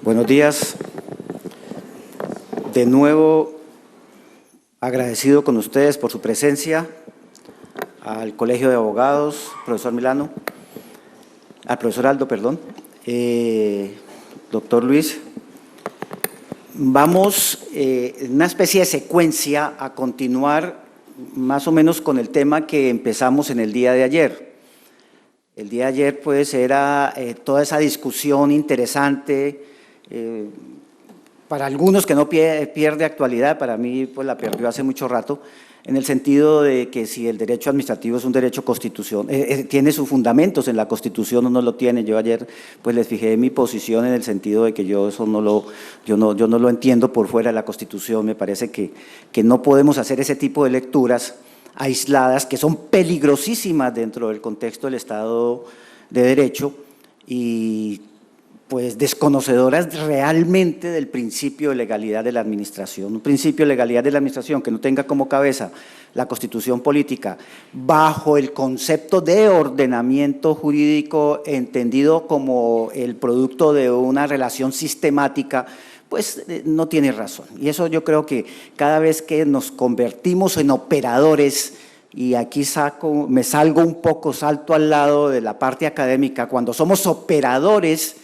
Buenos días. De nuevo, agradecido con ustedes por su presencia, al Colegio de Abogados, profesor Milano, al profesor Aldo, perdón, doctor Luis. Vamos en una especie de secuencia a continuar más o menos con el tema que empezamos en el día de ayer. El día de ayer pues era toda esa discusión interesante, para algunos que no pierde actualidad, para mí pues la perdió hace mucho rato, en el sentido de que si el derecho administrativo es un derecho constitucional, tiene sus fundamentos en la Constitución o no lo tiene. Yo ayer pues les fijé mi posición en el sentido de que yo eso yo no lo entiendo por fuera de la Constitución. Me parece que no podemos hacer ese tipo de lecturas aisladas que son peligrosísimas dentro del contexto del Estado de Derecho y pues desconocedoras realmente del principio de legalidad de la administración. Un principio de legalidad de la administración que no tenga como cabeza la Constitución política bajo el concepto de ordenamiento jurídico entendido como el producto de una relación sistemática, pues no tiene razón. Y eso yo creo que cada vez que nos convertimos en operadores, y aquí me salgo un poco, salto al lado de la parte académica, cuando somos operadores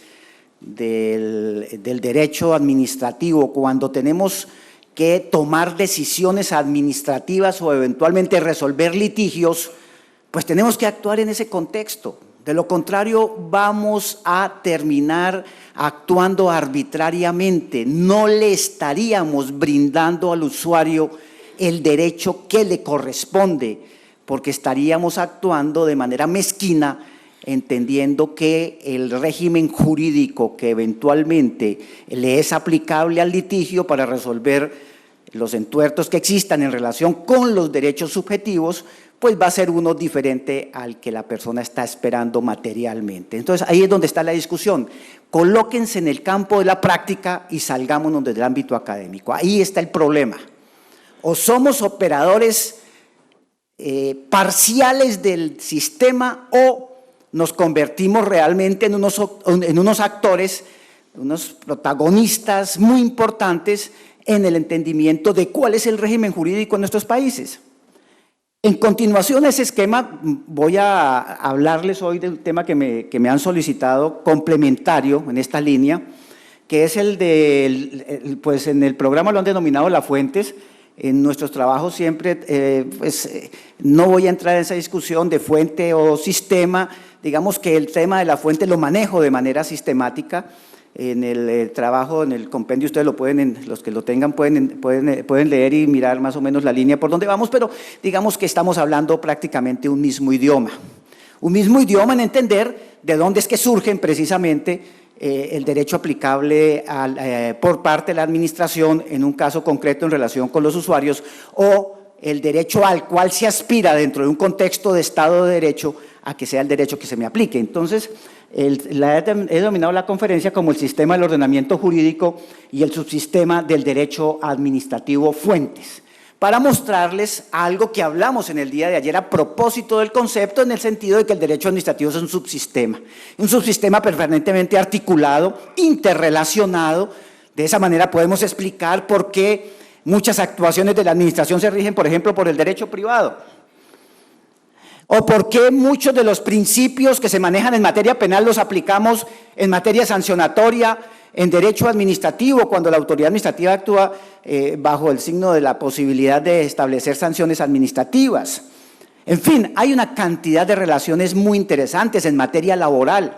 del derecho administrativo, cuando tenemos que tomar decisiones administrativas o eventualmente resolver litigios, pues tenemos que actuar en ese contexto. De lo contrario, vamos a terminar actuando arbitrariamente, no le estaríamos brindando al usuario el derecho que le corresponde, porque estaríamos actuando de manera mezquina, entendiendo que el régimen jurídico que eventualmente le es aplicable al litigio para resolver los entuertos que existan en relación con los derechos subjetivos, pues va a ser uno diferente al que la persona está esperando materialmente. Entonces, ahí es donde está la discusión. Colóquense en el campo de la práctica y salgámonos del ámbito académico. Ahí está el problema. O somos operadores parciales del sistema o nos convertimos realmente en unos actores, unos protagonistas muy importantes en el entendimiento de cuál es el régimen jurídico en nuestros países. En continuación a ese esquema voy a hablarles hoy de un tema que me han solicitado complementario en esta línea, que es pues en el programa lo han denominado Las Fuentes. En nuestros trabajos siempre, no voy a entrar en esa discusión de fuente o sistema. Digamos que el tema de la fuente lo manejo de manera sistemática. En el trabajo, en el compendio, ustedes lo pueden, los que lo tengan pueden leer y mirar más o menos la línea por donde vamos, pero digamos que estamos hablando prácticamente un mismo idioma. Un mismo idioma en entender de dónde es que surgen precisamente el derecho aplicable por parte de la administración en un caso concreto en relación con los usuarios, o el derecho al cual se aspira dentro de un contexto de Estado de Derecho a que sea el derecho que se me aplique. Entonces, he denominado la conferencia como el sistema del ordenamiento jurídico y el subsistema del derecho administrativo fuentes, para mostrarles algo que hablamos en el día de ayer a propósito del concepto, en el sentido de que el derecho administrativo es un subsistema permanentemente articulado, interrelacionado. De esa manera podemos explicar por qué muchas actuaciones de la administración se rigen, por ejemplo, por el derecho privado, o por qué muchos de los principios que se manejan en materia penal los aplicamos en materia sancionatoria, en derecho administrativo, cuando la autoridad administrativa actúa bajo el signo de la posibilidad de establecer sanciones administrativas. En fin, hay una cantidad de relaciones muy interesantes en materia laboral,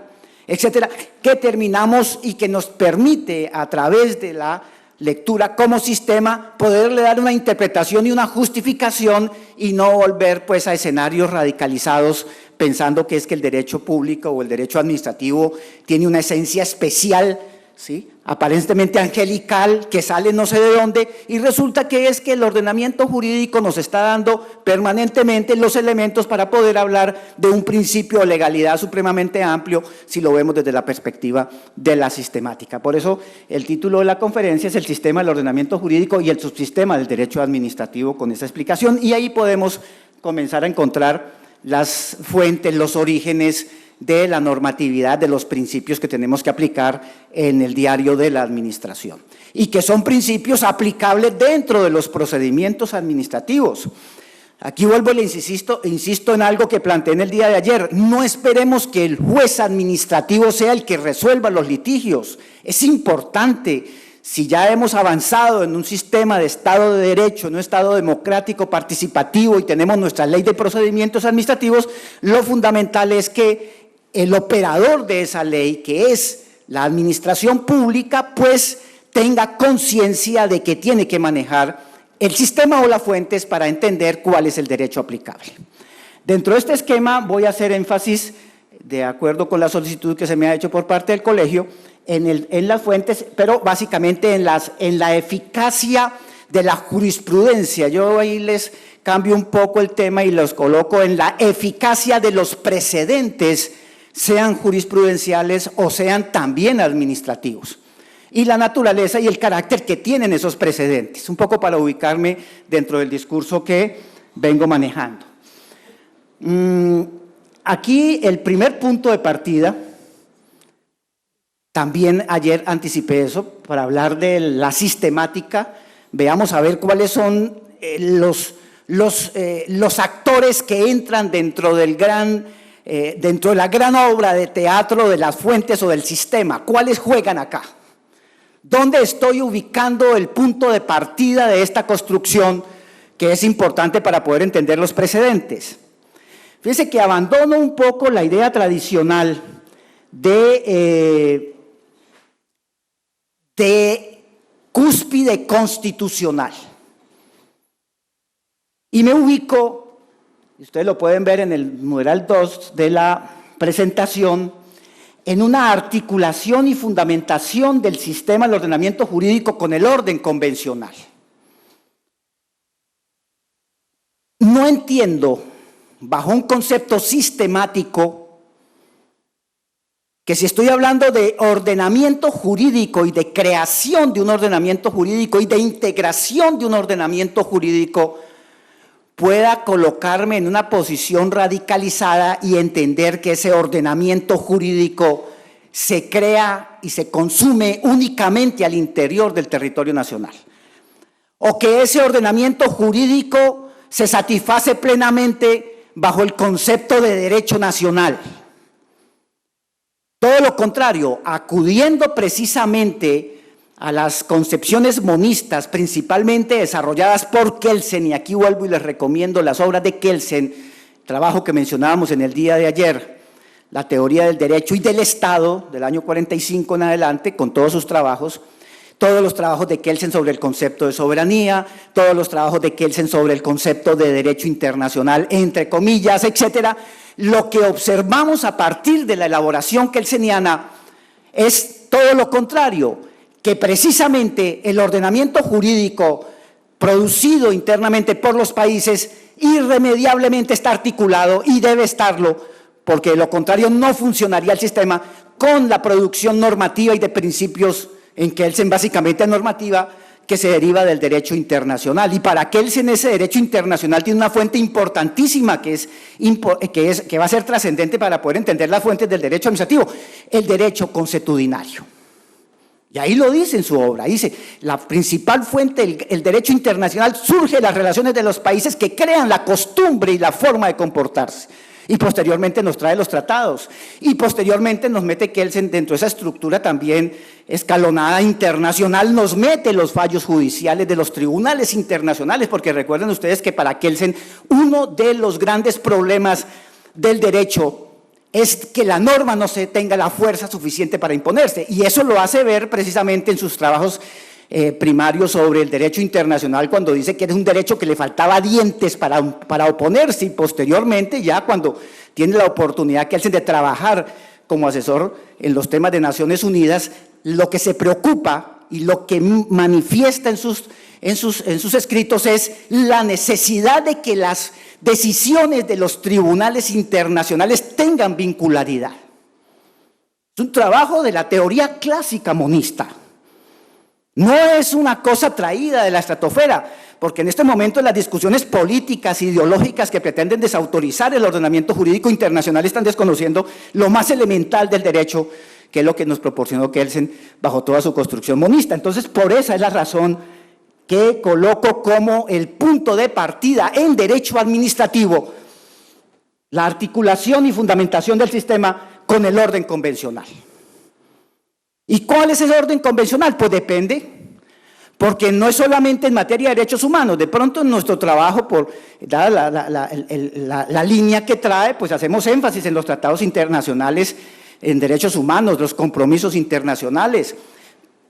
etcétera, que terminamos y que nos permite a través de la lectura como sistema poderle dar una interpretación y una justificación y no volver pues a escenarios radicalizados pensando que es que el derecho público o el derecho administrativo tiene una esencia especial, ¿sí?, aparentemente angelical, que sale no sé de dónde, y resulta que es que el ordenamiento jurídico nos está dando permanentemente los elementos para poder hablar de un principio de legalidad supremamente amplio si lo vemos desde la perspectiva de la sistemática. Por eso el título de la conferencia es el sistema del ordenamiento jurídico y el subsistema del derecho administrativo, con esa explicación, y ahí podemos comenzar a encontrar las fuentes, los orígenes, de la normatividad, de los principios que tenemos que aplicar en el diario de la administración. Y que son principios aplicables dentro de los procedimientos administrativos. Aquí vuelvo y le insisto en algo que planteé en el día de ayer. No esperemos que el juez administrativo sea el que resuelva los litigios. Es importante, si ya hemos avanzado en un sistema de Estado de Derecho, en un Estado democrático participativo y tenemos nuestra ley de procedimientos administrativos, lo fundamental es que el operador de esa ley, que es la administración pública, pues tenga conciencia de que tiene que manejar el sistema o las fuentes para entender cuál es el derecho aplicable. Dentro de este esquema voy a hacer énfasis, de acuerdo con la solicitud que se me ha hecho por parte del colegio, en las fuentes, pero básicamente en la eficacia de la jurisprudencia. Yo ahí les cambio un poco el tema y los coloco en la eficacia de los precedentes, sean jurisprudenciales o sean también administrativos. Y la naturaleza y el carácter que tienen esos precedentes, un poco para ubicarme dentro del discurso que vengo manejando. Aquí el primer punto de partida, también ayer anticipé eso, para hablar de la sistemática, veamos a ver cuáles son los actores que entran dentro de la gran obra de teatro de las fuentes o del sistema, cuáles juegan acá. ¿Dónde estoy ubicando el punto de partida de esta construcción que es importante para poder entender los precedentes? Fíjense que abandono un poco la idea tradicional de cúspide constitucional y me ubico, ustedes lo pueden ver en el numeral 2 de la presentación, en una articulación y fundamentación del sistema del ordenamiento jurídico con el orden convencional. No entiendo, bajo un concepto sistemático, que si estoy hablando de ordenamiento jurídico y de creación de un ordenamiento jurídico y de integración de un ordenamiento jurídico, pueda colocarme en una posición radicalizada y entender que ese ordenamiento jurídico se crea y se consume únicamente al interior del territorio nacional, o que ese ordenamiento jurídico se satisface plenamente bajo el concepto de derecho nacional. Todo lo contrario, acudiendo precisamente a las concepciones monistas, principalmente desarrolladas por Kelsen, y aquí vuelvo y les recomiendo las obras de Kelsen, trabajo que mencionábamos en el día de ayer, la teoría del derecho y del Estado, del año 45 en adelante, con todos sus trabajos, todos los trabajos de Kelsen sobre el concepto de soberanía, todos los trabajos de Kelsen sobre el concepto de derecho internacional, entre comillas, etcétera. Lo que observamos a partir de la elaboración kelseniana es todo lo contrario, que precisamente el ordenamiento jurídico producido internamente por los países irremediablemente está articulado y debe estarlo, porque de lo contrario no funcionaría el sistema con la producción normativa y de principios en Kelsen, básicamente normativa, que se deriva del derecho internacional. Y para Kelsen ese derecho internacional tiene una fuente importantísima que va a ser trascendente para poder entender las fuentes del derecho administrativo, el derecho consuetudinario. Y ahí lo dice en su obra, dice, la principal fuente, el derecho internacional, surge de las relaciones de los países que crean la costumbre y la forma de comportarse. Y posteriormente nos trae los tratados. Y posteriormente nos mete Kelsen dentro de esa estructura también escalonada internacional, nos mete los fallos judiciales de los tribunales internacionales, porque recuerden ustedes que para Kelsen uno de los grandes problemas del derecho es que la norma no se tenga la fuerza suficiente para imponerse, y eso lo hace ver precisamente en sus trabajos primarios sobre el derecho internacional, cuando dice que era un derecho que le faltaba dientes para oponerse, y posteriormente ya cuando tiene la oportunidad que de trabajar como asesor en los temas de Naciones Unidas, lo que se preocupa y lo que manifiesta en sus escritos es la necesidad de que las decisiones de los tribunales internacionales tengan vincularidad. Es un trabajo de la teoría clásica monista. No es una cosa traída de la estratosfera. porque en este momento las discusiones políticas, ideológicas que pretenden desautorizar el ordenamiento jurídico internacional están desconociendo lo más elemental del derecho, que es lo que nos proporcionó Kelsen bajo toda su construcción monista. Entonces, por esa es la razón que coloco como el punto de partida en derecho administrativo la articulación y fundamentación del sistema con el orden convencional. ¿Y cuál es el orden convencional? Pues depende, porque no es solamente en materia de derechos humanos. De pronto en nuestro trabajo, dada la línea que trae, pues hacemos énfasis en los tratados internacionales en derechos humanos, los compromisos internacionales,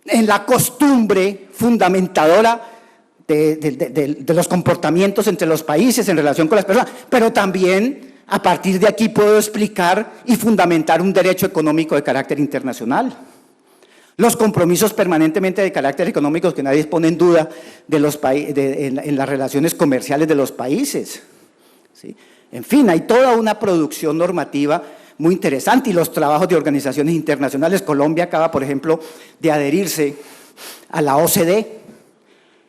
en la costumbre fundamentadora de los comportamientos entre los países en relación con las personas, pero también a partir de aquí puedo explicar y fundamentar un derecho económico de carácter internacional. Los compromisos permanentemente de carácter económico que nadie pone en duda en las relaciones comerciales de los países, ¿sí? En fin, hay toda una producción normativa muy interesante y los trabajos de organizaciones internacionales. Colombia acaba, por ejemplo, de adherirse a la OCDE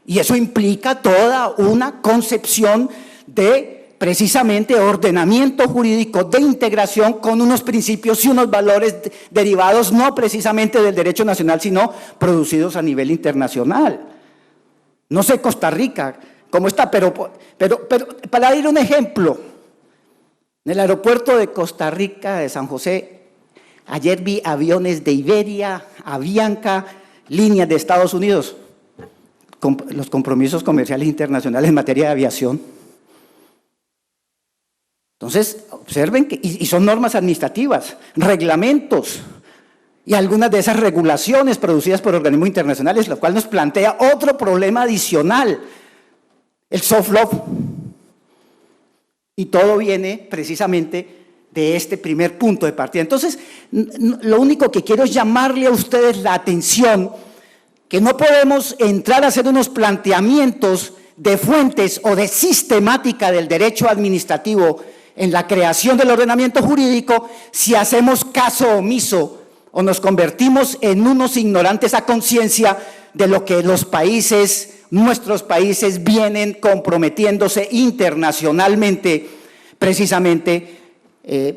y eso implica toda una concepción de precisamente ordenamiento jurídico de integración con unos principios y unos valores derivados no precisamente del derecho nacional, sino producidos a nivel internacional. No sé Costa Rica cómo está, pero para dar un ejemplo, en el aeropuerto de Costa Rica, de San José, ayer vi aviones de Iberia, Avianca, líneas de Estados Unidos, los compromisos comerciales internacionales en materia de aviación. Entonces, observen que, y son normas administrativas, reglamentos y algunas de esas regulaciones producidas por organismos internacionales, lo cual nos plantea otro problema adicional, el soft law. Y todo viene precisamente de este primer punto de partida. Entonces, lo único que quiero es llamarle a ustedes la atención, que no podemos entrar a hacer unos planteamientos de fuentes o de sistemática del derecho administrativo en la creación del ordenamiento jurídico si hacemos caso omiso o nos convertimos en unos ignorantes a conciencia de lo que los países, nuestros países, vienen comprometiéndose internacionalmente precisamente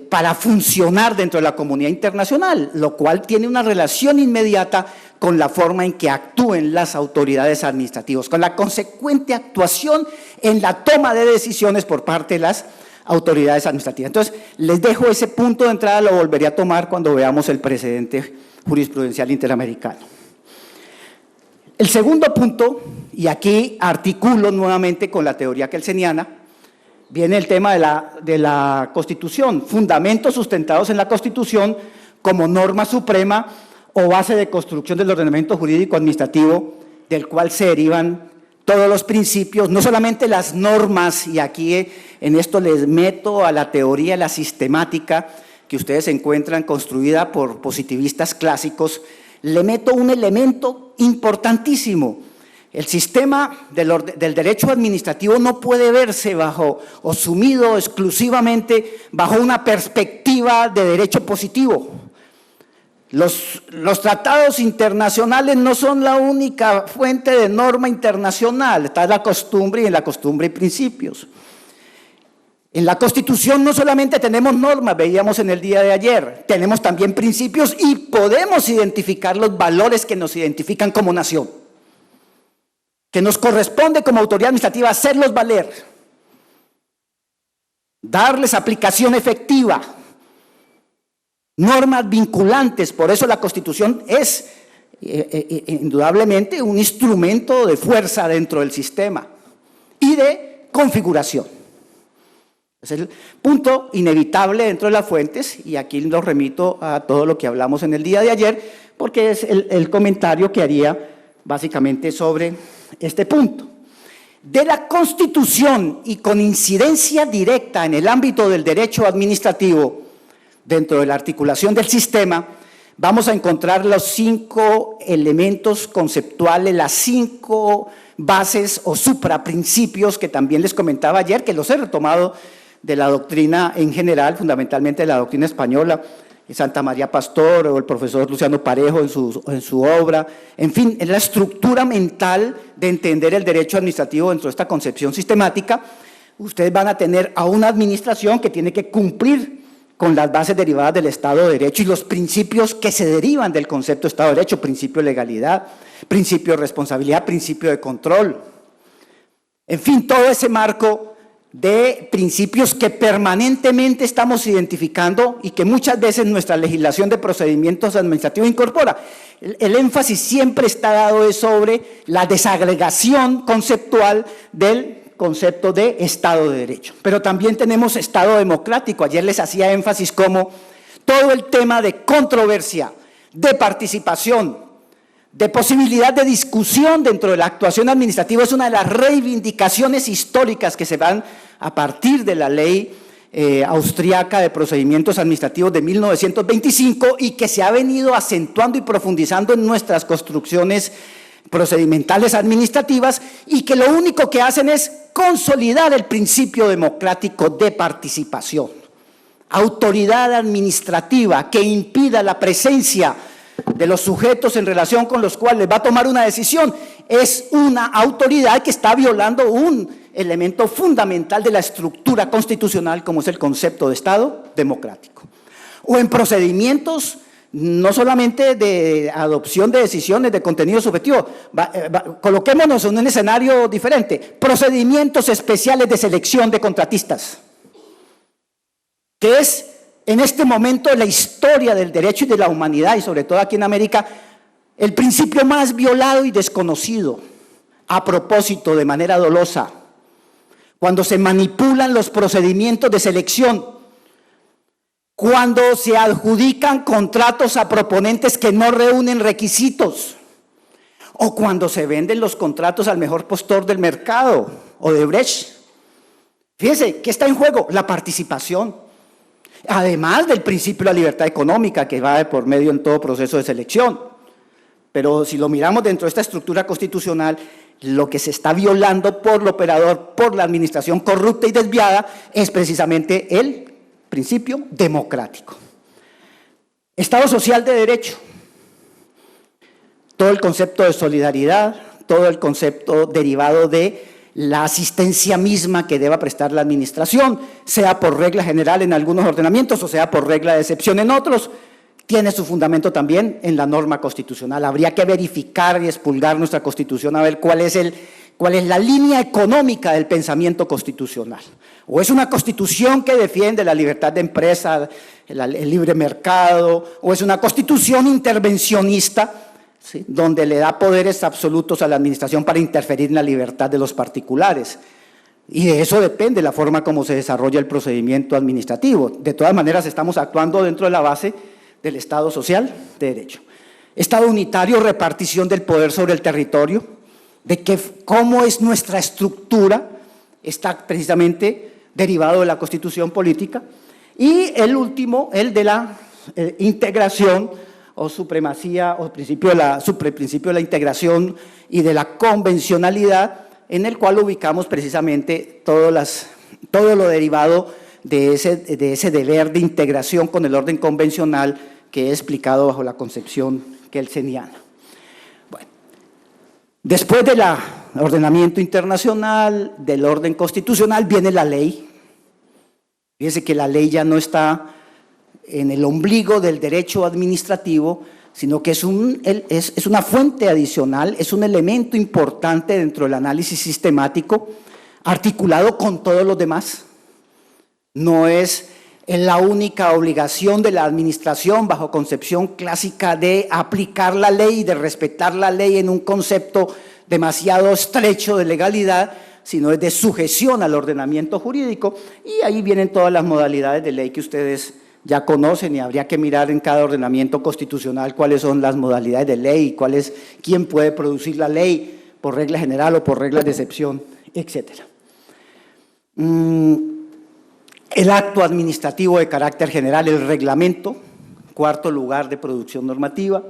para funcionar dentro de la comunidad internacional, lo cual tiene una relación inmediata con la forma en que actúen las autoridades administrativas, con la consecuente actuación en la toma de decisiones por parte de las autoridades administrativas. Entonces, les dejo ese punto de entrada, lo volveré a tomar cuando veamos el precedente jurisprudencial interamericano. El segundo punto, y aquí articulo nuevamente con la teoría kelseniana, viene el tema de la Constitución, fundamentos sustentados en la Constitución como norma suprema o base de construcción del ordenamiento jurídico administrativo, del cual se derivan todos los principios, no solamente las normas, y aquí en esto les meto a la teoría, la sistemática que ustedes encuentran construida por positivistas clásicos, le meto un elemento importantísimo. El sistema del derecho administrativo no puede verse bajo o sumido exclusivamente bajo una perspectiva de derecho positivo. Los tratados internacionales no son la única fuente de norma internacional, está la costumbre y en la costumbre hay principios. En la Constitución no solamente tenemos normas, veíamos en el día de ayer, tenemos también principios y podemos identificar los valores que nos identifican como nación, que nos corresponde como autoridad administrativa hacerlos valer, darles aplicación efectiva, normas vinculantes. Por eso la Constitución es indudablemente un instrumento de fuerza dentro del sistema y de configuración. Es el punto inevitable dentro de las fuentes, y aquí los remito a todo lo que hablamos en el día de ayer, porque es el comentario que haría básicamente sobre este punto. De la Constitución y con incidencia directa en el ámbito del derecho administrativo, dentro de la articulación del sistema, vamos a encontrar los 5 elementos conceptuales, las 5 bases o supraprincipios que también les comentaba ayer, que los he retomado de la doctrina en general, fundamentalmente de la doctrina española Santa María Pastor o el profesor Luciano Parejo en su obra. En fin, es la estructura mental de entender el derecho administrativo dentro de esta concepción sistemática. Ustedes van a tener a una administración que tiene que cumplir con las bases derivadas del Estado de Derecho y los principios que se derivan del concepto de Estado de Derecho: principio de legalidad, principio de responsabilidad, principio de control. En fin, todo ese marco de principios que permanentemente estamos identificando y que muchas veces nuestra legislación de procedimientos administrativos incorpora. El énfasis siempre está dado sobre la desagregación conceptual del concepto de Estado de Derecho. Pero también tenemos Estado democrático. Ayer les hacía énfasis como todo el tema de controversia, de participación, de posibilidad de discusión dentro de la actuación administrativa es una de las reivindicaciones históricas que se van a partir de la ley austriaca de procedimientos administrativos de 1925 y que se ha venido acentuando y profundizando en nuestras construcciones procedimentales administrativas, y que lo único que hacen es consolidar el principio democrático de participación. Autoridad administrativa que impida la presencia de los sujetos en relación con los cuales va a tomar una decisión es una autoridad que está violando un elemento fundamental de la estructura constitucional, como es el concepto de Estado democrático. O en procedimientos no solamente de adopción de decisiones de contenido subjetivo, coloquémonos en un escenario diferente: procedimientos especiales de selección de contratistas, que es en este momento de la historia del derecho y de la humanidad, y sobre todo aquí en América, el principio más violado y desconocido, a propósito, de manera dolosa, cuando se manipulan los procedimientos de selección, cuando se adjudican contratos a proponentes que no reúnen requisitos, o cuando se venden los contratos al mejor postor del mercado, o de Brecht. Fíjense, ¿qué está en juego? La participación, además del principio de la libertad económica que va de por medio en todo proceso de selección. Pero si lo miramos dentro de esta estructura constitucional, lo que se está violando por el operador, por la administración corrupta y desviada, es precisamente el principio democrático. Estado social de derecho, todo el concepto de solidaridad, todo el concepto derivado de la asistencia misma que deba prestar la administración, sea por regla general en algunos ordenamientos o sea por regla de excepción en otros, tiene su fundamento también en la norma constitucional. Habría que verificar y expurgar nuestra Constitución a ver cuál es la línea económica del pensamiento constitucional. O es una Constitución que defiende la libertad de empresa, el libre mercado, o es una Constitución intervencionista, ¿sí?, donde le da poderes absolutos a la administración para interferir en la libertad de los particulares. Y de eso depende la forma como se desarrolla el procedimiento administrativo. De todas maneras, estamos actuando dentro de la base del Estado social de derecho. Estado unitario, repartición del poder sobre el territorio, de que cómo es nuestra estructura, está precisamente derivado de la Constitución política. Y el último, el de la integración o supremacía o principio de la integración y de la convencionalidad, en el cual ubicamos precisamente todo lo derivado de ese deber de integración con el orden convencional que he explicado bajo la concepción kelseniana. Bueno, después del ordenamiento internacional, del orden constitucional, viene la ley. Fíjense que la ley ya no está en el ombligo del derecho administrativo, sino que es una fuente adicional, es un elemento importante dentro del análisis sistemático, articulado con todos los demás. No es la única obligación de la administración bajo concepción clásica de aplicar la ley, de respetar la ley en un concepto demasiado estrecho de legalidad, sino es de sujeción al ordenamiento jurídico, y ahí vienen todas las modalidades de ley que ustedes ya conocen, y habría que mirar en cada ordenamiento constitucional cuáles son las modalidades de ley, quién puede producir la ley por regla general o por reglas de excepción, etcétera. El acto administrativo de carácter general, el reglamento, cuarto lugar de producción normativa,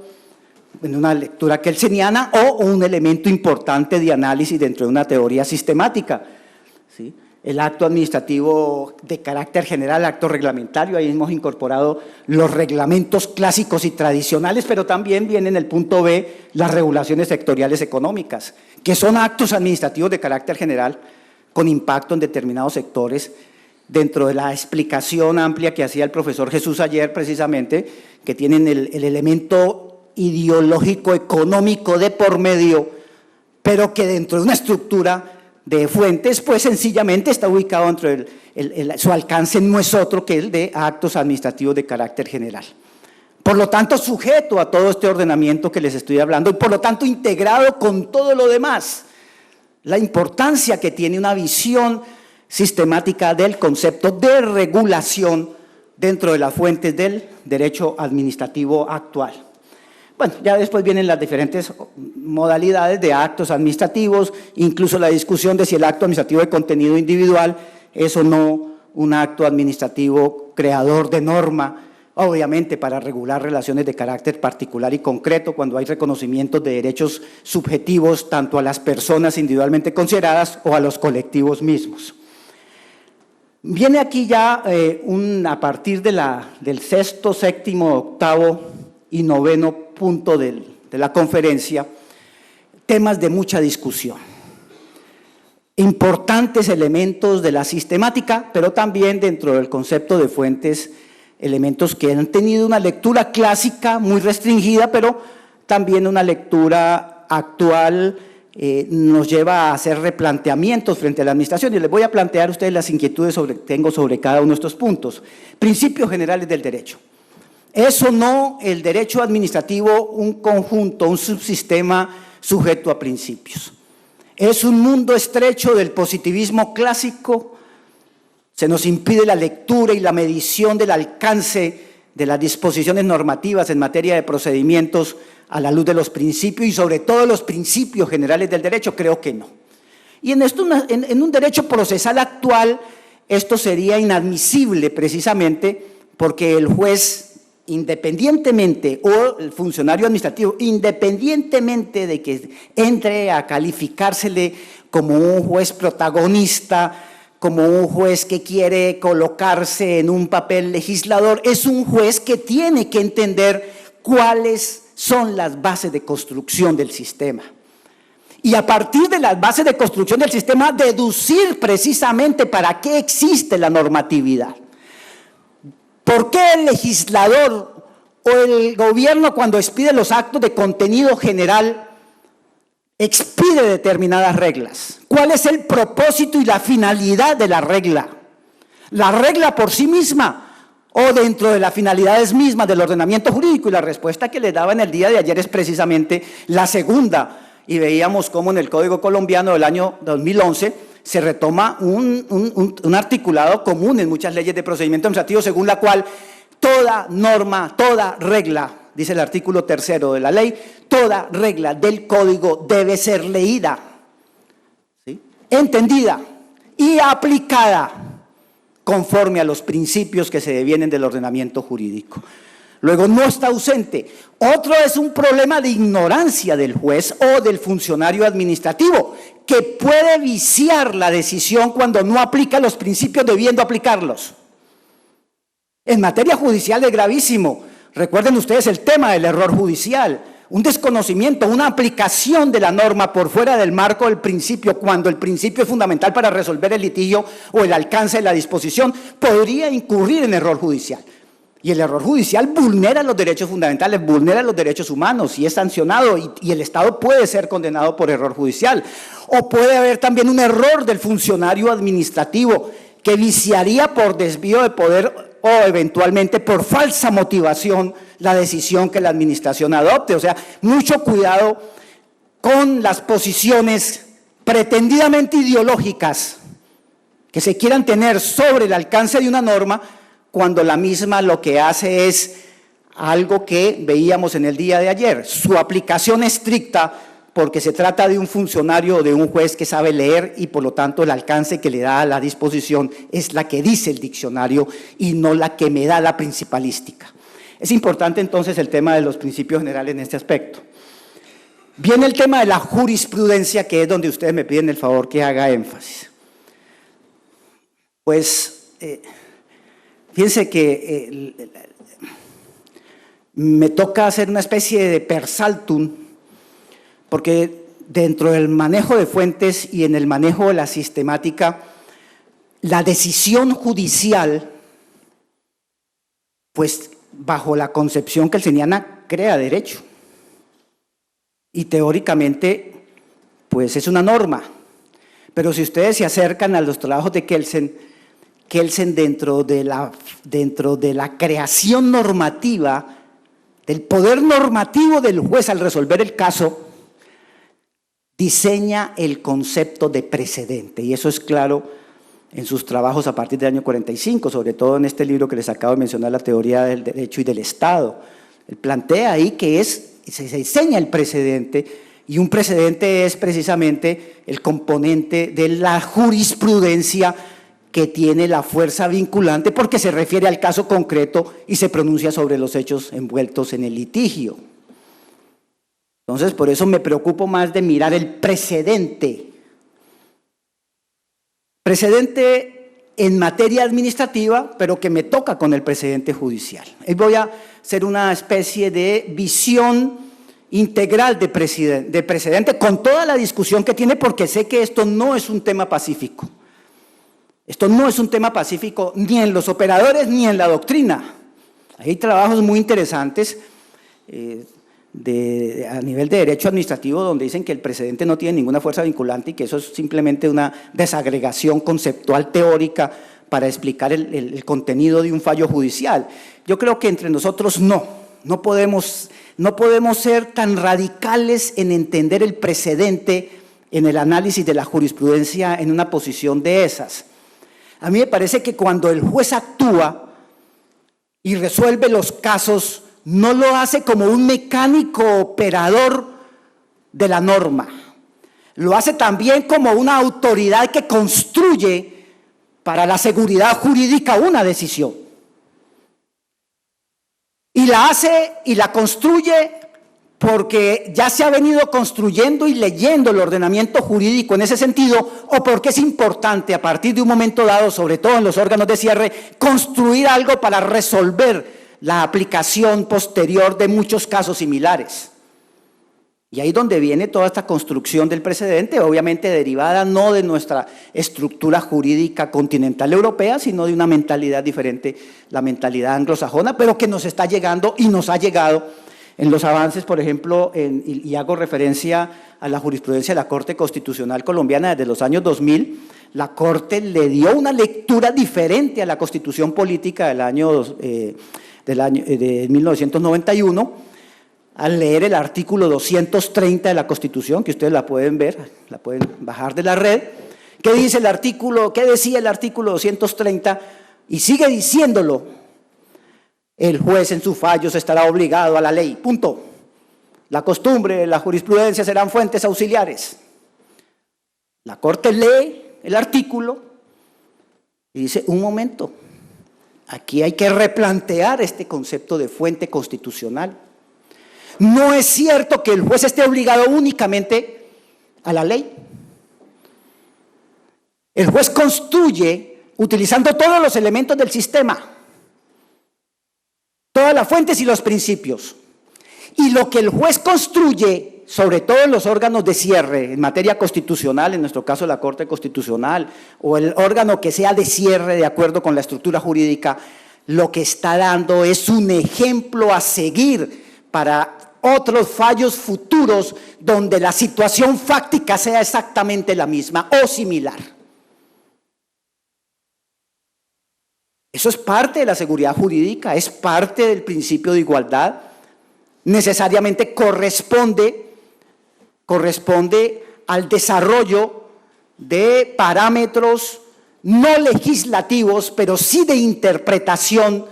en una lectura kelseniana o un elemento importante de análisis dentro de una teoría sistemática, ¿sí? el acto administrativo de carácter general, acto reglamentario, ahí hemos incorporado los reglamentos clásicos y tradicionales, pero también viene en el punto B las regulaciones sectoriales económicas, que son actos administrativos de carácter general con impacto en determinados sectores, dentro de la explicación amplia que hacía el profesor Jesús ayer precisamente, que tienen el elemento ideológico económico de por medio, pero que dentro de una estructura de fuentes, pues sencillamente está ubicado dentro su alcance no es otro que el de actos administrativos de carácter general. Por lo tanto, sujeto a todo este ordenamiento que les estoy hablando y por lo tanto integrado con todo lo demás. La importancia que tiene una visión sistemática del concepto de regulación dentro de las fuentes del derecho administrativo actual. Bueno, ya después vienen las diferentes modalidades de actos administrativos, incluso la discusión de si el acto administrativo de contenido individual es o no un acto administrativo creador de norma, obviamente para regular relaciones de carácter particular y concreto cuando hay reconocimientos de derechos subjetivos tanto a las personas individualmente consideradas o a los colectivos mismos. Viene aquí ya a partir del sexto, séptimo, octavo y noveno punto de la conferencia, temas de mucha discusión. Importantes elementos de la sistemática, pero también dentro del concepto de fuentes, elementos que han tenido una lectura clásica muy restringida, pero también una lectura actual nos lleva a hacer replanteamientos frente a la administración. Y les voy a plantear a ustedes las inquietudes que tengo sobre cada uno de estos puntos. Principios generales del derecho. ¿Es o no el derecho administrativo un conjunto, un subsistema sujeto a principios? ¿Es un mundo estrecho del positivismo clásico? ¿Se nos impide la lectura y la medición del alcance de las disposiciones normativas en materia de procedimientos a la luz de los principios y sobre todo los principios generales del derecho? Creo que no. Y en un derecho procesal actual esto sería inadmisible precisamente porque el juez, independientemente, o el funcionario administrativo, independientemente de que entre a calificársele como un juez protagonista, como un juez que quiere colocarse en un papel legislador, es un juez que tiene que entender cuáles son las bases de construcción del sistema. Y a partir de las bases de construcción del sistema, deducir precisamente para qué existe la normatividad. ¿Por qué el legislador o el gobierno, cuando expide los actos de contenido general, expide determinadas reglas? ¿Cuál es el propósito y la finalidad de la regla? ¿La regla por sí misma o dentro de las finalidades mismas del ordenamiento jurídico? Y la respuesta que le daba en el día de ayer es precisamente la segunda. Y veíamos cómo en el Código Colombiano del año 2011 se retoma un articulado común en muchas leyes de procedimiento administrativo, según la cual toda norma, toda regla, dice el artículo 3º de la ley, toda regla del código debe ser leída, ¿sí?, entendida y aplicada conforme a los principios que se devienen del ordenamiento jurídico. Luego, no está ausente. Otro es un problema de ignorancia del juez o del funcionario administrativo, que puede viciar la decisión cuando no aplica los principios debiendo aplicarlos. En materia judicial es gravísimo. Recuerden ustedes el tema del error judicial, un desconocimiento, una aplicación de la norma por fuera del marco del principio, cuando el principio es fundamental para resolver el litigio o el alcance de la disposición, podría incurrir en error judicial. Y el error judicial vulnera los derechos fundamentales, vulnera los derechos humanos y es sancionado y el Estado puede ser condenado por error judicial. O puede haber también un error del funcionario administrativo que viciaría por desvío de poder o eventualmente por falsa motivación la decisión que la administración adopte. O sea, mucho cuidado con las posiciones pretendidamente ideológicas que se quieran tener sobre el alcance de una norma, cuando la misma lo que hace es algo que veíamos en el día de ayer, su aplicación estricta, porque se trata de un funcionario o de un juez que sabe leer y por lo tanto el alcance que le da a la disposición es la que dice el diccionario y no la que me da la principalística. Es importante entonces el tema de los principios generales en este aspecto. Viene el tema de la jurisprudencia, que es donde ustedes me piden el favor que haga énfasis. Pues, fíjense que me toca hacer una especie de persaltum, porque dentro del manejo de fuentes y en el manejo de la sistemática, la decisión judicial, pues bajo la concepción kelseniana, crea derecho. Y teóricamente, pues es una norma. Pero si ustedes se acercan a los trabajos de Kelsen dentro de la creación normativa, del poder normativo del juez al resolver el caso, diseña el concepto de precedente, y eso es claro en sus trabajos a partir del año 45, sobre todo en este libro que les acabo de mencionar, La teoría del derecho y del Estado. Él plantea ahí que se diseña el precedente, y un precedente es precisamente el componente de la jurisprudencia que tiene la fuerza vinculante porque se refiere al caso concreto y se pronuncia sobre los hechos envueltos en el litigio. Entonces, por eso me preocupo más de mirar el precedente. Precedente en materia administrativa, pero que me toca con el precedente judicial. Ahí voy a hacer una especie de visión integral de precedente con toda la discusión que tiene, porque sé que esto no es un tema pacífico. Esto no es un tema pacífico ni en los operadores ni en la doctrina. Hay trabajos muy interesantes a nivel de derecho administrativo donde dicen que el precedente no tiene ninguna fuerza vinculante y que eso es simplemente una desagregación conceptual teórica para explicar el contenido de un fallo judicial. Yo creo que entre nosotros no podemos ser tan radicales en entender el precedente en el análisis de la jurisprudencia en una posición de esas. A mí me parece que cuando el juez actúa y resuelve los casos, no lo hace como un mecánico operador de la norma, lo hace también como una autoridad que construye para la seguridad jurídica una decisión. Y la hace y la construye porque ya se ha venido construyendo y leyendo el ordenamiento jurídico en ese sentido, o porque es importante a partir de un momento dado, sobre todo en los órganos de cierre, construir algo para resolver la aplicación posterior de muchos casos similares. Y ahí es donde viene toda esta construcción del precedente, obviamente derivada no de nuestra estructura jurídica continental europea, sino de una mentalidad diferente, la mentalidad anglosajona, pero que nos está llegando y nos ha llegado en los avances, por ejemplo, y hago referencia a la jurisprudencia de la Corte Constitucional Colombiana desde los años 2000, la Corte le dio una lectura diferente a la Constitución Política de 1991, al leer el artículo 230 de la Constitución, que ustedes la pueden ver, la pueden bajar de la red. ¿Qué dice el artículo? ¿Qué decía el artículo 230? Y sigue diciéndolo. El juez en sus fallos estará obligado a la ley, punto. La costumbre, la jurisprudencia serán fuentes auxiliares. La Corte lee el artículo y dice, un momento, aquí hay que replantear este concepto de fuente constitucional. No es cierto que el juez esté obligado únicamente a la ley. El juez construye utilizando todos los elementos del sistema, todas las fuentes y los principios. Y lo que el juez construye, sobre todo en los órganos de cierre, en materia constitucional, en nuestro caso la Corte Constitucional, o el órgano que sea de cierre de acuerdo con la estructura jurídica, lo que está dando es un ejemplo a seguir para otros fallos futuros donde la situación fáctica sea exactamente la misma o similar. Eso es parte de la seguridad jurídica, es parte del principio de igualdad, necesariamente corresponde al desarrollo de parámetros no legislativos, pero sí de interpretación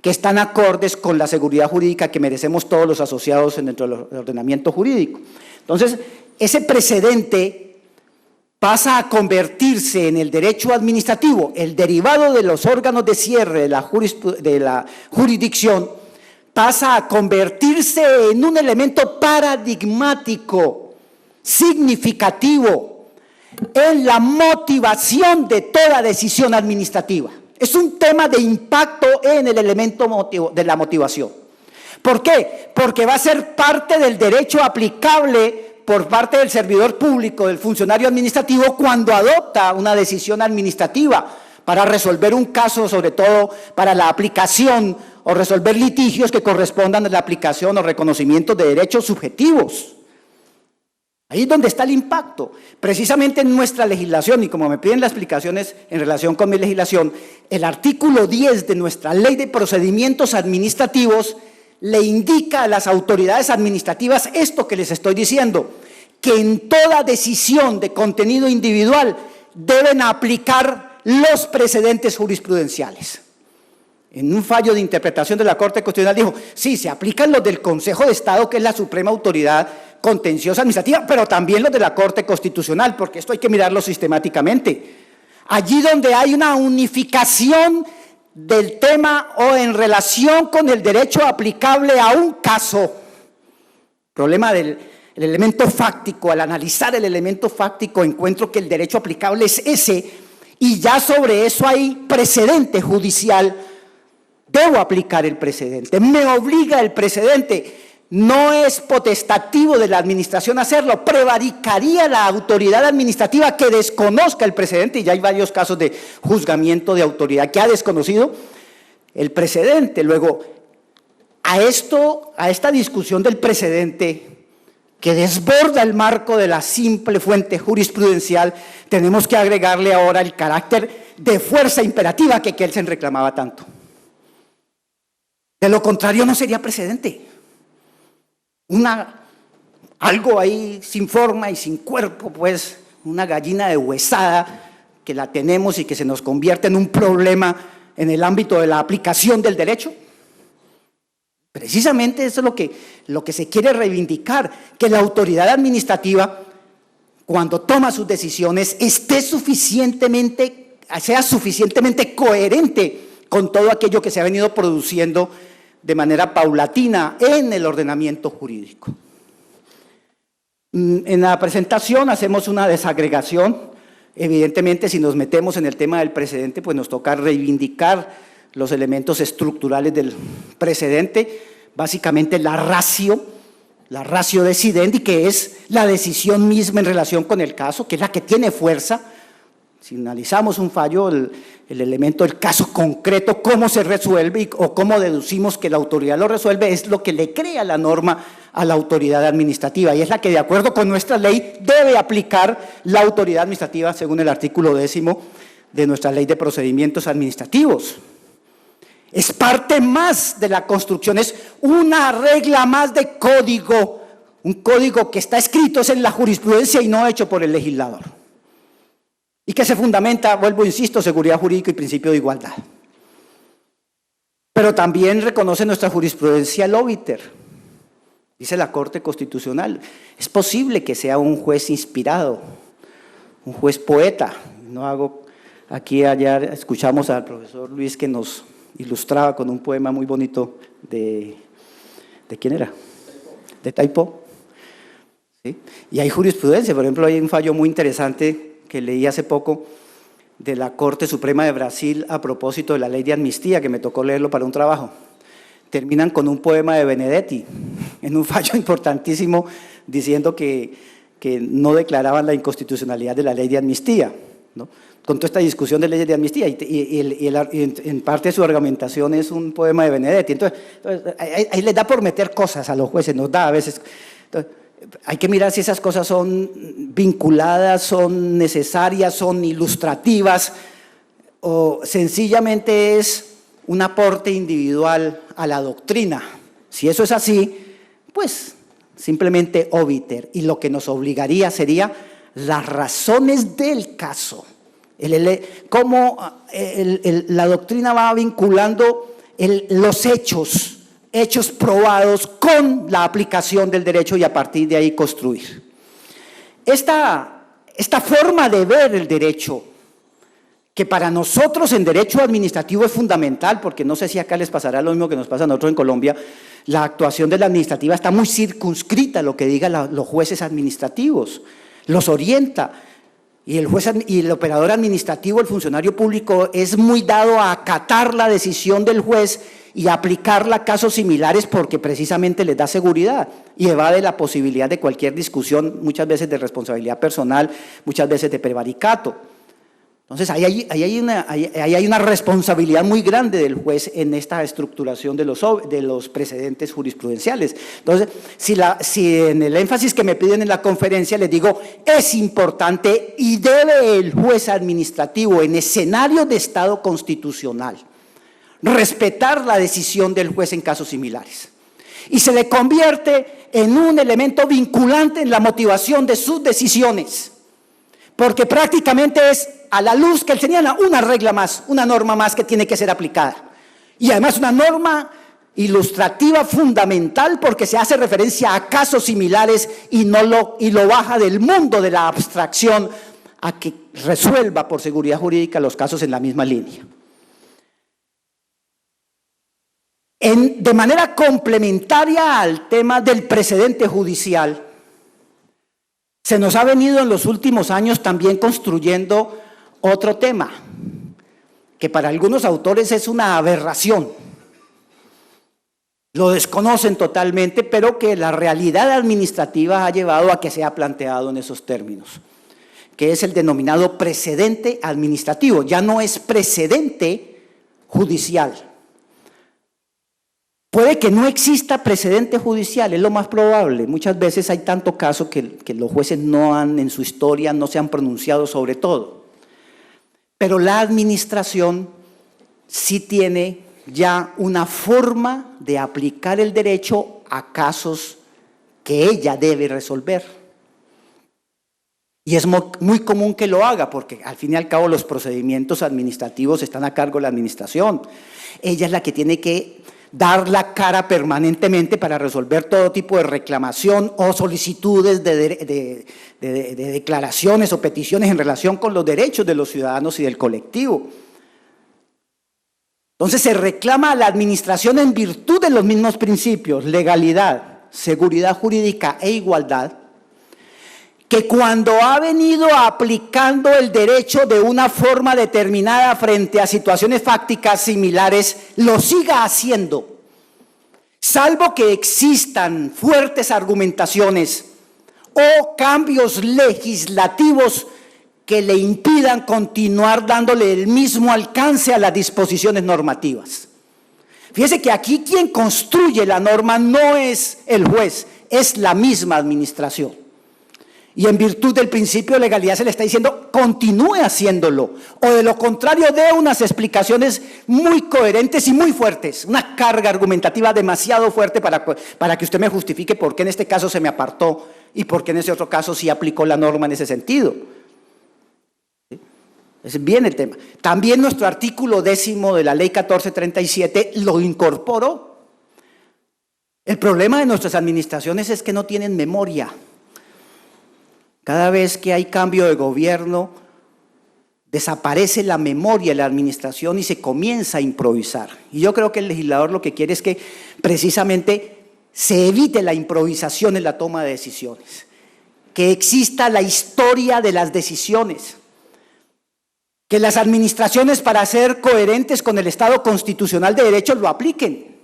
que están acordes con la seguridad jurídica que merecemos todos los asociados dentro del ordenamiento jurídico. Entonces, ese precedente pasa a convertirse en el derecho administrativo, el derivado de los órganos de cierre de la jurisdicción, pasa a convertirse en un elemento paradigmático, significativo, en la motivación de toda decisión administrativa. Es un tema de impacto en el elemento de la motivación. ¿Por qué? Porque va a ser parte del derecho aplicable por parte del servidor público, del funcionario administrativo, cuando adopta una decisión administrativa para resolver un caso, sobre todo para la aplicación o resolver litigios que correspondan a la aplicación o reconocimiento de derechos subjetivos. Ahí es donde está el impacto. Precisamente en nuestra legislación, y como me piden las explicaciones en relación con mi legislación, el artículo 10 de nuestra Ley de Procedimientos Administrativos le indica a las autoridades administrativas esto que les estoy diciendo, que en toda decisión de contenido individual deben aplicar los precedentes jurisprudenciales. En un fallo de interpretación de la Corte Constitucional dijo, sí, se aplican los del Consejo de Estado, que es la suprema autoridad contenciosa administrativa, pero también los de la Corte Constitucional, porque esto hay que mirarlo sistemáticamente. Allí donde hay una unificación del tema o en relación con el derecho aplicable a un caso, problema del elemento fáctico, al analizar el elemento fáctico encuentro que el derecho aplicable es ese y ya sobre eso hay precedente judicial, debo aplicar el precedente, me obliga el precedente. No es potestativo de la administración hacerlo, prevaricaría la autoridad administrativa que desconozca el precedente, y ya hay varios casos de juzgamiento de autoridad que ha desconocido el precedente. Luego, a esta discusión del precedente, que desborda el marco de la simple fuente jurisprudencial, tenemos que agregarle ahora el carácter de fuerza imperativa que Kelsen reclamaba tanto. De lo contrario no sería precedente. Algo ahí sin forma y sin cuerpo, pues, una gallina deshuesada que la tenemos y que se nos convierte en un problema en el ámbito de la aplicación del derecho. Precisamente eso es lo que se quiere reivindicar, que la autoridad administrativa, cuando toma sus decisiones, sea suficientemente coherente con todo aquello que se ha venido produciendo de manera paulatina en el ordenamiento jurídico. En la presentación hacemos una desagregación. Evidentemente, si nos metemos en el tema del precedente, pues nos toca reivindicar los elementos estructurales del precedente, básicamente la ratio decidendi, que es la decisión misma en relación con el caso, que es la que tiene fuerza. Si analizamos un fallo, el elemento del caso concreto, cómo se resuelve o cómo deducimos que la autoridad lo resuelve, es lo que le crea la norma a la autoridad administrativa, y es la que, de acuerdo con nuestra ley, debe aplicar la autoridad administrativa según el artículo 10 de nuestra Ley de Procedimientos Administrativos. Es parte más de la construcción, es una regla más de código, un código que está escrito es en la jurisprudencia y no hecho por el legislador. Y que se fundamenta, vuelvo, insisto, seguridad jurídica y principio de igualdad. Pero también reconoce nuestra jurisprudencia el obiter. Dice la Corte Constitucional, es posible que sea un juez inspirado, un juez poeta. No hago aquí allá, escuchamos al profesor Luis que nos ilustraba con un poema muy bonito ¿de quién era? De Taipo. ¿Sí? Y hay jurisprudencia, por ejemplo, hay un fallo muy interesante que leí hace poco de la Corte Suprema de Brasil a propósito de la ley de amnistía, que me tocó leerlo para un trabajo. Terminan con un poema de Benedetti, en un fallo importantísimo, diciendo que no declaraban la inconstitucionalidad de la ley de amnistía, ¿no? Con toda esta discusión de leyes de amnistía, y en parte de su argumentación es un poema de Benedetti. Entonces ahí les da por meter cosas a los jueces, nos da a veces. Entonces, hay que mirar si esas cosas son vinculadas, son necesarias, son ilustrativas, o sencillamente es un aporte individual a la doctrina. Si eso es así, pues simplemente obiter, y lo que nos obligaría sería las razones del caso, cómo la doctrina va vinculando los hechos probados con la aplicación del derecho y a partir de ahí construir. Esta forma de ver el derecho, que para nosotros en derecho administrativo es fundamental, porque no sé si acá les pasará lo mismo que nos pasa a nosotros en Colombia, la actuación de la administrativa está muy circunscrita a lo que digan los jueces administrativos, los orienta, Y el juez y el operador administrativo, el funcionario público, es muy dado a acatar la decisión del juez y aplicarla a casos similares porque precisamente les da seguridad y evade la posibilidad de cualquier discusión, muchas veces de responsabilidad personal, muchas veces de prevaricato. Entonces, ahí hay una responsabilidad muy grande del juez en esta estructuración de los precedentes jurisprudenciales. Entonces, si en el énfasis que me piden en la conferencia les digo, es importante y debe el juez administrativo en escenario de Estado constitucional respetar la decisión del juez en casos similares. Y se le convierte en un elemento vinculante en la motivación de sus decisiones, porque prácticamente es a la luz que él señala una regla más, una norma más que tiene que ser aplicada. Y además una norma ilustrativa fundamental porque se hace referencia a casos similares y lo baja del mundo de la abstracción a que resuelva por seguridad jurídica los casos en la misma línea. De manera complementaria al tema del precedente judicial, se nos ha venido en los últimos años también construyendo otro tema, que para algunos autores es una aberración. Lo desconocen totalmente, pero que la realidad administrativa ha llevado a que sea planteado en esos términos, que es el denominado precedente administrativo. Ya no es precedente judicial. Puede que no exista precedente judicial, es lo más probable. Muchas veces hay tanto caso que los jueces en su historia no se han pronunciado sobre todo. Pero la administración sí tiene ya una forma de aplicar el derecho a casos que ella debe resolver. Y es muy común que lo haga, porque al fin y al cabo los procedimientos administrativos están a cargo de la administración. Ella es la que tiene que dar la cara permanentemente para resolver todo tipo de reclamación o solicitudes de declaraciones o peticiones en relación con los derechos de los ciudadanos y del colectivo. Entonces se reclama a la administración en virtud de los mismos principios, legalidad, seguridad jurídica e igualdad, que cuando ha venido aplicando el derecho de una forma determinada frente a situaciones fácticas similares, lo siga haciendo, salvo que existan fuertes argumentaciones o cambios legislativos que le impidan continuar dándole el mismo alcance a las disposiciones normativas. Fíjese que aquí quien construye la norma no es el juez, es la misma administración. Y en virtud del principio de legalidad se le está diciendo, continúe haciéndolo, o de lo contrario dé unas explicaciones muy coherentes y muy fuertes, una carga argumentativa demasiado fuerte para que usted me justifique por qué en este caso se me apartó y por qué en ese otro caso sí aplicó la norma en ese sentido. ¿Sí? Ese es bien el tema. También nuestro artículo 10 de la ley 1437 lo incorporó. El problema de nuestras administraciones es que no tienen memoria. Cada vez que hay cambio de gobierno, desaparece la memoria de la administración y se comienza a improvisar. Y yo creo que el legislador lo que quiere es que precisamente se evite la improvisación en la toma de decisiones, que exista la historia de las decisiones, que las administraciones para ser coherentes con el Estado constitucional de derecho lo apliquen,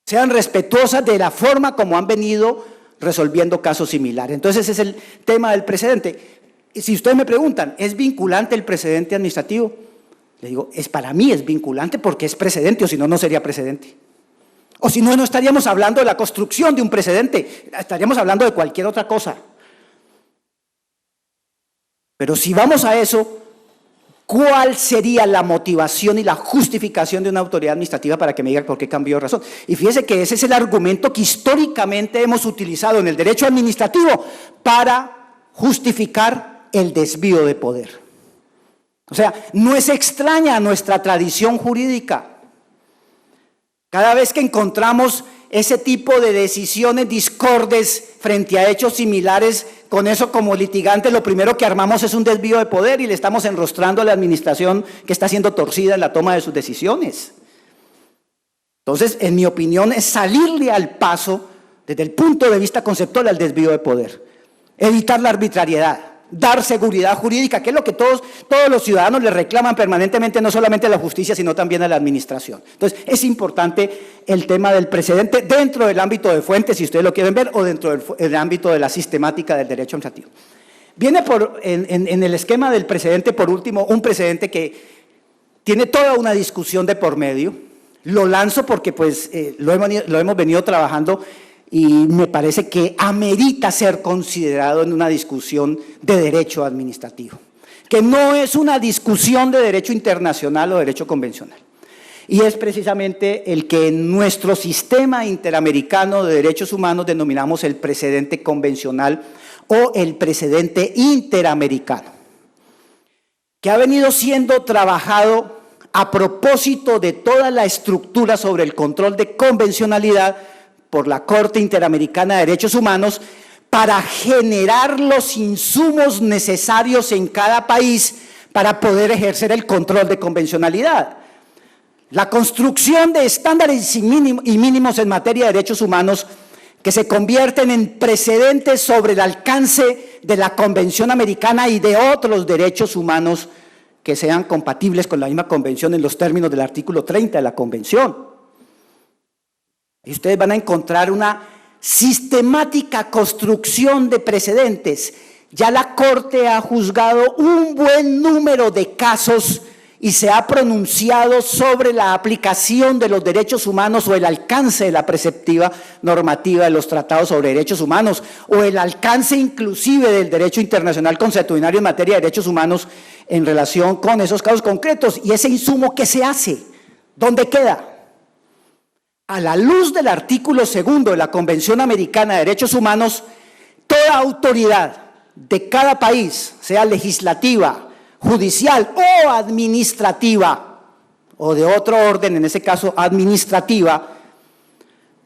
sean respetuosas de la forma como han venido resolviendo casos similares. Entonces ese es el tema del precedente. Y si ustedes me preguntan, ¿es vinculante el precedente administrativo? Le digo, para mí es vinculante porque es precedente, o si no, no sería precedente. O si no, no estaríamos hablando de la construcción de un precedente, estaríamos hablando de cualquier otra cosa. Pero si vamos a eso, ¿cuál sería la motivación y la justificación de una autoridad administrativa para que me diga por qué cambió de razón? Y fíjese que ese es el argumento que históricamente hemos utilizado en el derecho administrativo para justificar el desvío de poder. O sea, no es extraña a nuestra tradición jurídica. Cada vez que encontramos ese tipo de decisiones discordes frente a hechos similares, con eso como litigante lo primero que armamos es un desvío de poder y le estamos enrostrando a la administración que está siendo torcida en la toma de sus decisiones. Entonces, en mi opinión, es salirle al paso desde el punto de vista conceptual al desvío de poder, evitar la arbitrariedad, dar seguridad jurídica, que es lo que todos los ciudadanos le reclaman permanentemente, no solamente a la justicia, sino también a la administración. Entonces, es importante el tema del precedente dentro del ámbito de fuentes, si ustedes lo quieren ver, o dentro del ámbito de la sistemática del derecho administrativo. Viene en el esquema del precedente, por último, un precedente que tiene toda una discusión de por medio. Lo lanzo porque pues, lo hemos venido trabajando y me parece que amerita ser considerado en una discusión de derecho administrativo, que no es una discusión de derecho internacional o derecho convencional. Y es precisamente el que en nuestro sistema interamericano de derechos humanos denominamos el precedente convencional o el precedente interamericano, que ha venido siendo trabajado a propósito de toda la estructura sobre el control de convencionalidad por la Corte Interamericana de Derechos Humanos para generar los insumos necesarios en cada país para poder ejercer el control de convencionalidad. La construcción de estándares y mínimos en materia de derechos humanos que se convierten en precedentes sobre el alcance de la Convención Americana y de otros derechos humanos que sean compatibles con la misma Convención en los términos del artículo 30 de la Convención. Y ustedes van a encontrar una sistemática construcción de precedentes. Ya la Corte ha juzgado un buen número de casos y se ha pronunciado sobre la aplicación de los derechos humanos o el alcance de la preceptiva normativa de los tratados sobre derechos humanos o el alcance inclusive del derecho internacional consuetudinario en materia de derechos humanos en relación con esos casos concretos. ¿Y ese insumo qué se hace? ¿Dónde queda? A la luz del artículo 2 de la Convención Americana de Derechos Humanos, toda autoridad de cada país, sea legislativa, judicial o administrativa, o de otro orden, en ese caso administrativa,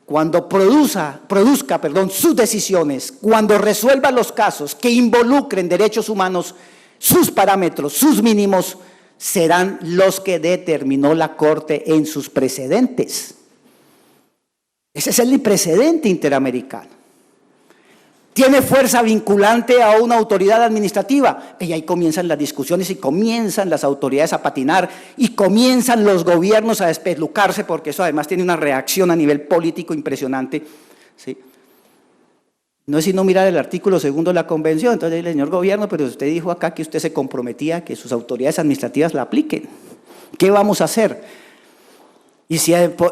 cuando produzca sus decisiones, cuando resuelva los casos que involucren derechos humanos, sus parámetros, sus mínimos, serán los que determinó la Corte en sus precedentes. Ese es el precedente interamericano. ¿Tiene fuerza vinculante a una autoridad administrativa? Y ahí comienzan las discusiones y comienzan las autoridades a patinar y comienzan los gobiernos a despelucarse, porque eso además tiene una reacción a nivel político impresionante, ¿sí? No es sino mirar el artículo 2 de la Convención. Entonces, el señor gobierno, pero usted dijo acá que usted se comprometía a que sus autoridades administrativas la apliquen. ¿Qué vamos a hacer?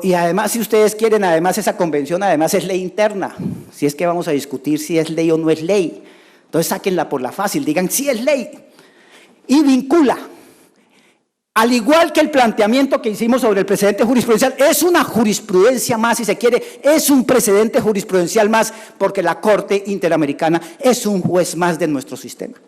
Y además, si ustedes quieren, además esa convención además es ley interna, si es que vamos a discutir si es ley o no es ley. Entonces sáquenla por la fácil, digan sí es ley y vincula. Al igual que el planteamiento que hicimos sobre el precedente jurisprudencial, es una jurisprudencia más, si se quiere, es un precedente jurisprudencial más, porque la Corte Interamericana es un juez más de nuestro sistema.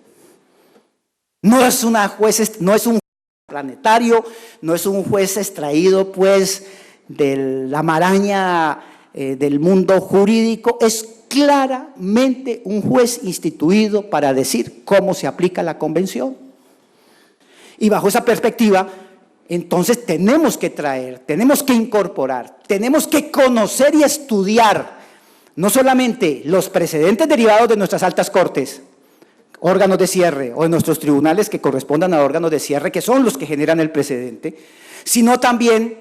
No es un planetario, no es un juez extraído pues de la maraña del mundo jurídico, es claramente un juez instituido para decir cómo se aplica la convención. Y bajo esa perspectiva, entonces tenemos que traer, tenemos que incorporar, tenemos que conocer y estudiar no solamente los precedentes derivados de nuestras altas cortes, órganos de cierre o de nuestros tribunales que correspondan a órganos de cierre, que son los que generan el precedente, sino también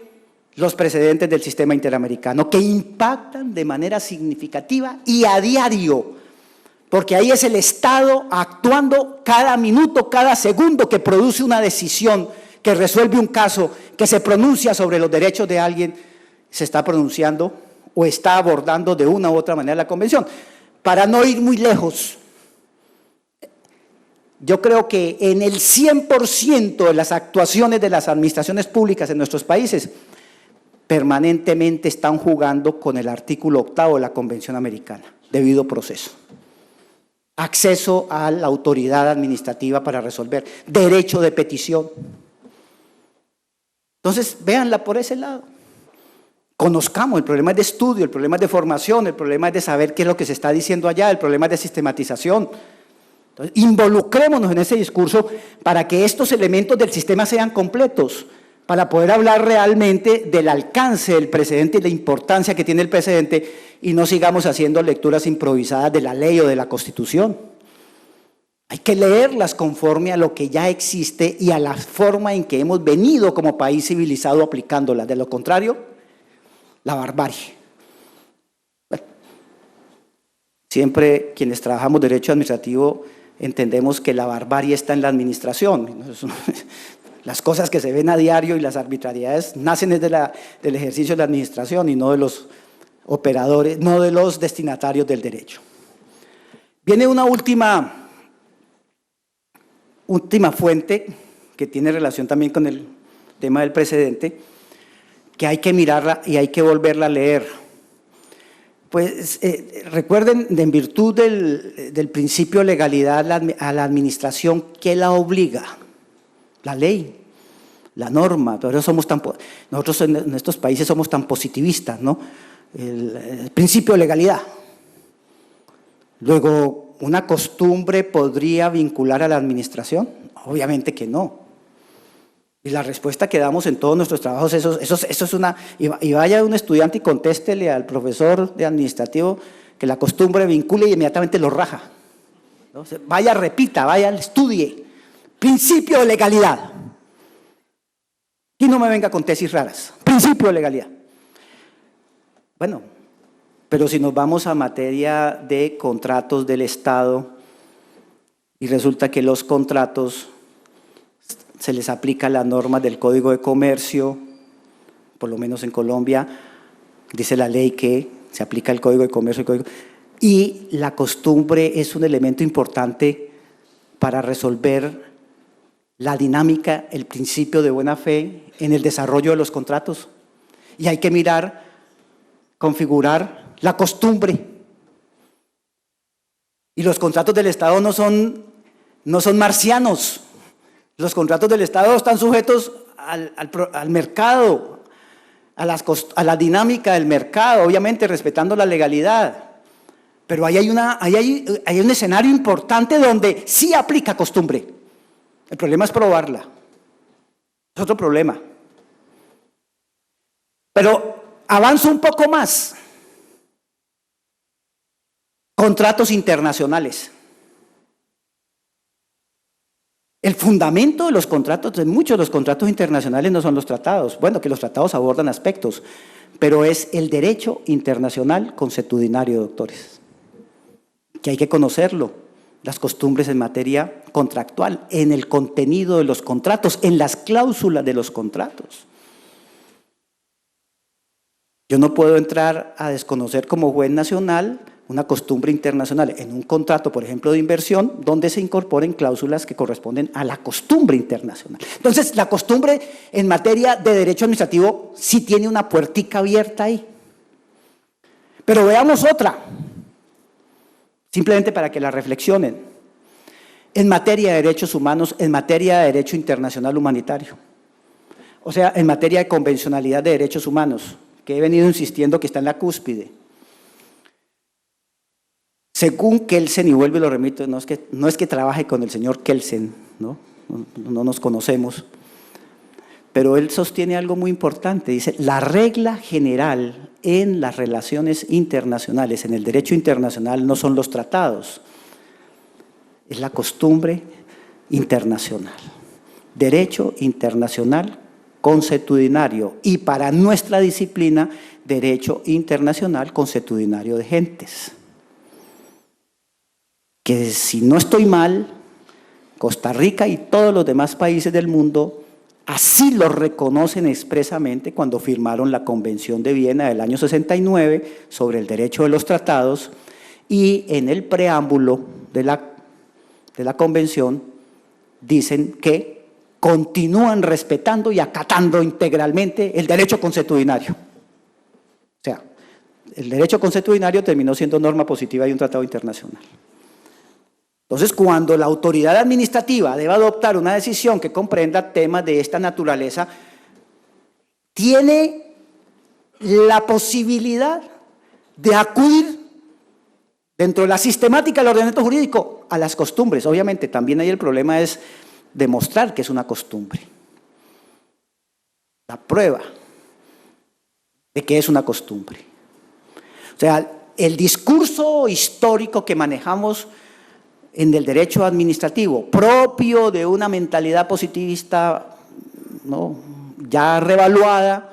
los precedentes del sistema interamericano que impactan de manera significativa y a diario, porque ahí es el Estado actuando cada minuto, cada segundo que produce una decisión, que resuelve un caso, que se pronuncia sobre los derechos de alguien, se está pronunciando o está abordando de una u otra manera la convención. Para no ir muy lejos, yo creo que en el 100% de las actuaciones de las administraciones públicas en nuestros países permanentemente están jugando con el artículo 8 de la Convención Americana, debido proceso. Acceso a la autoridad administrativa para resolver, derecho de petición. Entonces, véanla por ese lado. Conozcamos, el problema es de estudio, el problema es de formación, el problema es de saber qué es lo que se está diciendo allá, el problema es de sistematización. Entonces, involucrémonos en ese discurso para que estos elementos del sistema sean completos, para poder hablar realmente del alcance del precedente y la importancia que tiene el precedente y no sigamos haciendo lecturas improvisadas de la ley o de la Constitución. Hay que leerlas conforme a lo que ya existe y a la forma en que hemos venido como país civilizado aplicándolas. De lo contrario, la barbarie. Bueno, siempre quienes trabajamos derecho administrativo entendemos que la barbarie está en la administración. Las cosas que se ven a diario y las arbitrariedades nacen del ejercicio de la administración y no de los operadores, no de los destinatarios del derecho. Viene una última fuente que tiene relación también con el tema del precedente, que hay que mirarla y hay que volverla a leer. Pues recuerden, en virtud del principio de legalidad a la administración, ¿qué la obliga? La ley, la norma. Por eso nosotros en estos países somos tan positivistas, ¿no? El principio de legalidad. Luego, ¿una costumbre podría vincular a la administración? Obviamente que no. Y la respuesta que damos en todos nuestros trabajos, eso es una… Y vaya un estudiante y contéstele al profesor de administrativo que la costumbre vincule y inmediatamente lo raja. ¿No? Vaya, repita, vaya, estudie. Principio de legalidad. Y no me venga con tesis raras. Principio de legalidad. Bueno, pero si nos vamos a materia de contratos del Estado y resulta que los contratos se les aplica la norma del Código de Comercio, por lo menos en Colombia, dice la ley que se aplica el Código de Comercio y la costumbre es un elemento importante para resolver la dinámica, el principio de buena fe en el desarrollo de los contratos. Y hay que mirar, configurar la costumbre. Y los contratos del Estado no son marcianos. Los contratos del Estado están sujetos al mercado, a la dinámica del mercado, obviamente respetando la legalidad. Pero ahí hay un escenario importante donde sí aplica costumbre. El problema es probarla. Es otro problema. Pero avanzo un poco más. Contratos internacionales. El fundamento de los contratos, de muchos de los contratos internacionales no son los tratados. Bueno, que los tratados abordan aspectos, pero es el derecho internacional consuetudinario, doctores, que hay que conocerlo, las costumbres en materia contractual, en el contenido de los contratos, en las cláusulas de los contratos. Yo no puedo entrar a desconocer como juez nacional una costumbre internacional en un contrato, por ejemplo, de inversión, donde se incorporen cláusulas que corresponden a la costumbre internacional. Entonces, la costumbre en materia de derecho administrativo sí tiene una puertica abierta ahí. Pero veamos otra, simplemente para que la reflexionen. En materia de derechos humanos, en materia de derecho internacional humanitario, o sea, en materia de convencionalidad de derechos humanos, que he venido insistiendo que está en la cúspide. Según Kelsen, y vuelvo y lo remito, no es que trabaje con el señor Kelsen, no nos conocemos, pero él sostiene algo muy importante, dice, la regla general en las relaciones internacionales, en el derecho internacional, no son los tratados, es la costumbre internacional, derecho internacional consuetudinario y para nuestra disciplina, derecho internacional consuetudinario de gentes. Que si no estoy mal, Costa Rica y todos los demás países del mundo así lo reconocen expresamente cuando firmaron la Convención de Viena del año 69 sobre el derecho de los tratados y en el preámbulo de la Convención dicen que continúan respetando y acatando integralmente el derecho consuetudinario. O sea, el derecho consuetudinario terminó siendo norma positiva de un tratado internacional. Entonces, cuando la autoridad administrativa debe adoptar una decisión que comprenda temas de esta naturaleza, tiene la posibilidad de acudir dentro de la sistemática del ordenamiento jurídico a las costumbres. Obviamente, también ahí el problema es demostrar que es una costumbre. La prueba de que es una costumbre. O sea, el discurso histórico que manejamos en el derecho administrativo, propio de una mentalidad positivista, ¿no?, ya revaluada,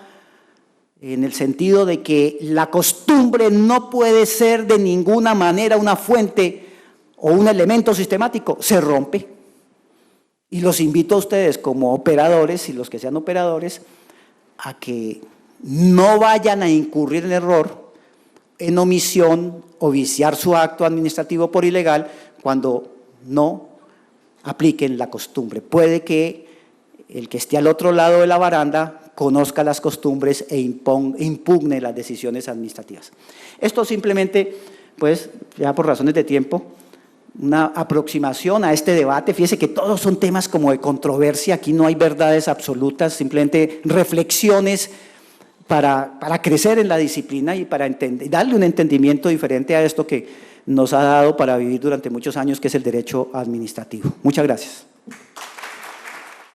en el sentido de que la costumbre no puede ser de ninguna manera una fuente o un elemento sistemático, se rompe. Y los invito a ustedes como operadores y los que sean operadores a que no vayan a incurrir en error, en omisión o viciar su acto administrativo por ilegal cuando no apliquen la costumbre. Puede que el que esté al otro lado de la baranda conozca las costumbres e impugne las decisiones administrativas. Esto simplemente, pues, ya por razones de tiempo, una aproximación a este debate. Fíjese que todos son temas como de controversia, aquí no hay verdades absolutas, simplemente reflexiones para crecer en la disciplina y para darle un entendimiento diferente a esto que nos ha dado para vivir durante muchos años, que es el derecho administrativo. Muchas gracias.